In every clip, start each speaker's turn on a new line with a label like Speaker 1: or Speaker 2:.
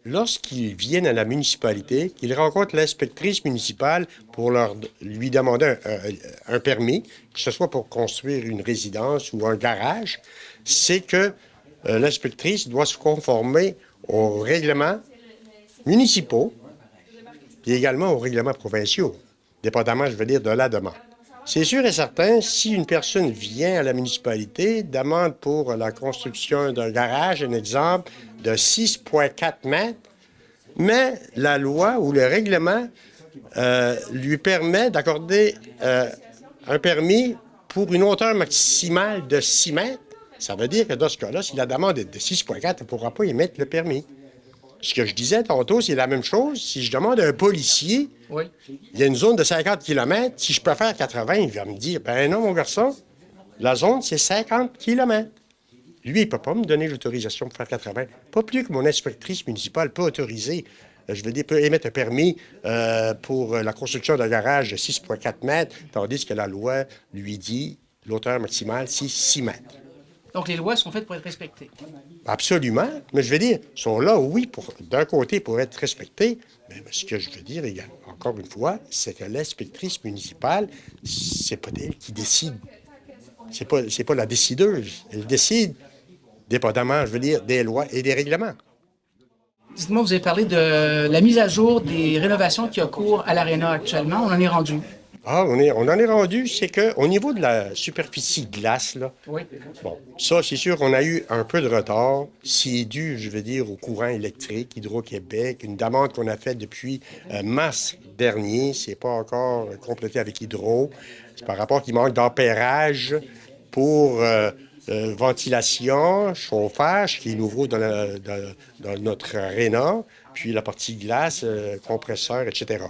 Speaker 1: lorsqu'ils viennent à la municipalité, qu'ils rencontrent l'inspectrice municipale pour lui demander un permis, que ce soit pour construire une résidence ou un garage, c'est que l'inspectrice doit se conformer aux règlements municipaux et également aux règlements provinciaux, dépendamment, je veux dire, de la demande. C'est sûr et certain, si une personne vient à la municipalité, demande pour la construction d'un garage, un exemple, de 6,4 mètres, mais la loi ou le règlement lui permet d'accorder un permis pour une hauteur maximale de 6 mètres, ça veut dire que dans ce cas-là, si la demande est de 6,4, elle ne pourra pas émettre le permis. Ce que je disais tantôt, c'est la même chose. Si je demande à un policier,
Speaker 2: oui.
Speaker 1: Il y a une zone de 50 km, si je peux faire 80, il va me dire, ben non, mon garçon, la zone, c'est 50 km. Lui, il ne peut pas me donner l'autorisation pour faire 80. Pas plus que mon inspectrice municipale peut autoriser, je veux dire, peut émettre un permis pour la construction d'un garage de 6,4 mètres, tandis que la loi lui dit l'auteur maximale, c'est 6 mètres.
Speaker 2: Donc, les lois sont faites pour être respectées.
Speaker 1: Absolument. Mais je veux dire, sont là, oui, d'un côté, pour être respectés, mais ce que je veux dire, encore une fois, c'est que l'inspectrice municipale, c'est pas elle qui décide. C'est pas la décideuse. Elle décide, dépendamment, je veux dire, des lois et des règlements.
Speaker 2: Dites-moi, vous avez parlé de la mise à jour des rénovations qui ont cours à l'Aréna actuellement. On en est rendu.
Speaker 1: Ah, on en est rendu, c'est qu'au niveau de la superficie glace, là,
Speaker 2: oui.
Speaker 1: Bon, ça, c'est sûr qu'on a eu un peu de retard. C'est dû, je veux dire, au courant électrique, Hydro-Québec, une demande qu'on a faite depuis mars dernier. C'est pas encore complété avec Hydro. C'est par rapport qu'il manque d'ampérage pour ventilation, chauffage, qui est nouveau dans notre aréna, puis la partie glace, compresseur, etc.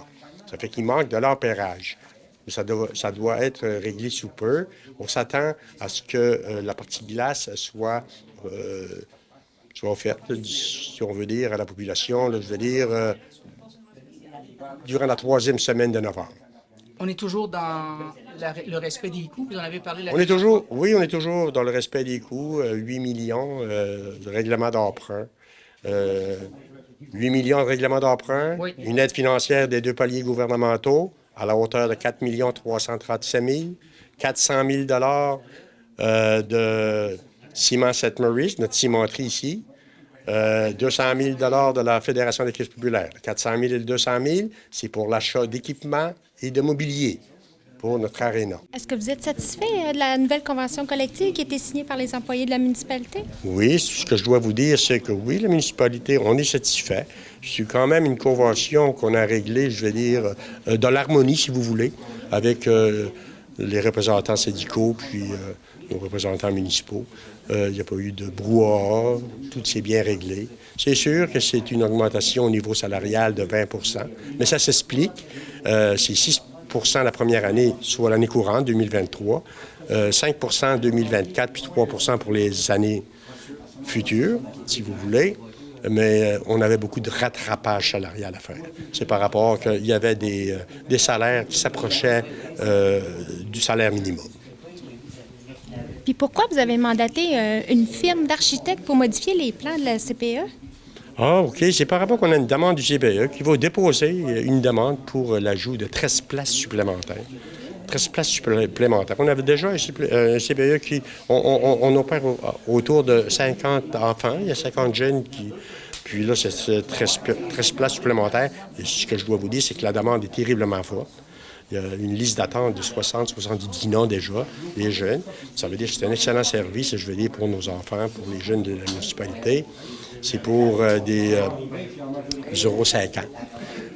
Speaker 1: Ça fait qu'il manque de l'ampérage. Ça doit être réglé sous peu. On s'attend à ce que la partie glace soit offerte, si on veut dire, à la population, là, je veux dire, durant la 3e semaine de novembre.
Speaker 2: On est toujours dans le respect des coûts. Vous en avez parlé
Speaker 1: on est toujours dans le respect des coûts. 8 millions de règlement d'emprunt. 8 millions de règlements d'emprunt.
Speaker 2: Oui.
Speaker 1: Une aide financière des 2 paliers gouvernementaux à la hauteur de 4 337 000, 400 000 de Ciment St. Maurice, notre cimenterie ici, 200 000 de la Fédération des caisses populaires. 400 000 et 200 000, c'est pour l'achat d'équipements et de mobilier pour notre aréna.
Speaker 3: Est-ce que vous êtes satisfait de la nouvelle convention collective qui a été signée par les employés de la municipalité?
Speaker 1: Oui, ce que je dois vous dire, c'est que oui, la municipalité, on est satisfait. C'est quand même une convention qu'on a réglée, je vais dire, dans l'harmonie, si vous voulez, avec les représentants syndicaux puis nos représentants municipaux. Il n'y a pas eu de brouhaha, tout s'est bien réglé. C'est sûr que c'est une augmentation au niveau salarial de 20 mais ça s'explique. C'est 6 la première année, soit l'année courante, 2023, 5 en 2024, puis 3 pour les années futures, si vous voulez. Mais on avait beaucoup de rattrapage salarial à faire. C'est par rapport qu'il y avait des salaires qui s'approchaient du salaire minimum.
Speaker 3: Puis pourquoi vous avez mandaté une firme d'architectes pour modifier les plans de la CPE?
Speaker 1: Ah, OK. C'est par rapport qu'on a une demande du CPE qui va déposer une demande pour l'ajout de 13 places supplémentaires. 13 places supplémentaires. On avait déjà un CPE qui... On opère autour de 50 enfants. Il y a 50 jeunes qui... Puis là, c'est 13 places supplémentaires. Et ce que je dois vous dire, c'est que la demande est terriblement forte. Il y a une liste d'attente de 60-70 noms déjà, les jeunes. Ça veut dire que c'est un excellent service, je veux dire, pour nos enfants, pour les jeunes de la municipalité. C'est pour des 0,5 ans.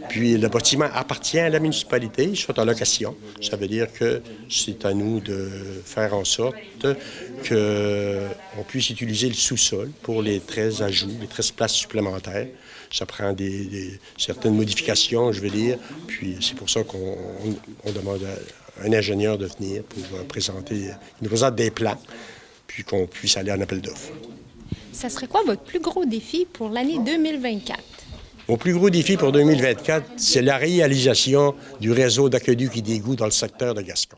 Speaker 1: Puis le bâtiment appartient à la municipalité, soit en location. Ça veut dire que c'est à nous de faire en sorte qu'on puisse utiliser le sous-sol pour les 13 ajouts, les 13 places supplémentaires. Ça prend certaines modifications, je veux dire. Puis c'est pour ça qu'on demande à un ingénieur de venir pour présenter, il nous présente des plans, puis qu'on puisse aller en appel d'offres.
Speaker 3: Ça serait quoi votre plus gros défi pour l'année 2024?
Speaker 1: Mon plus gros défi pour 2024, c'est la réalisation du réseau d'aqueducs et d'égouts dans le secteur de Gascon.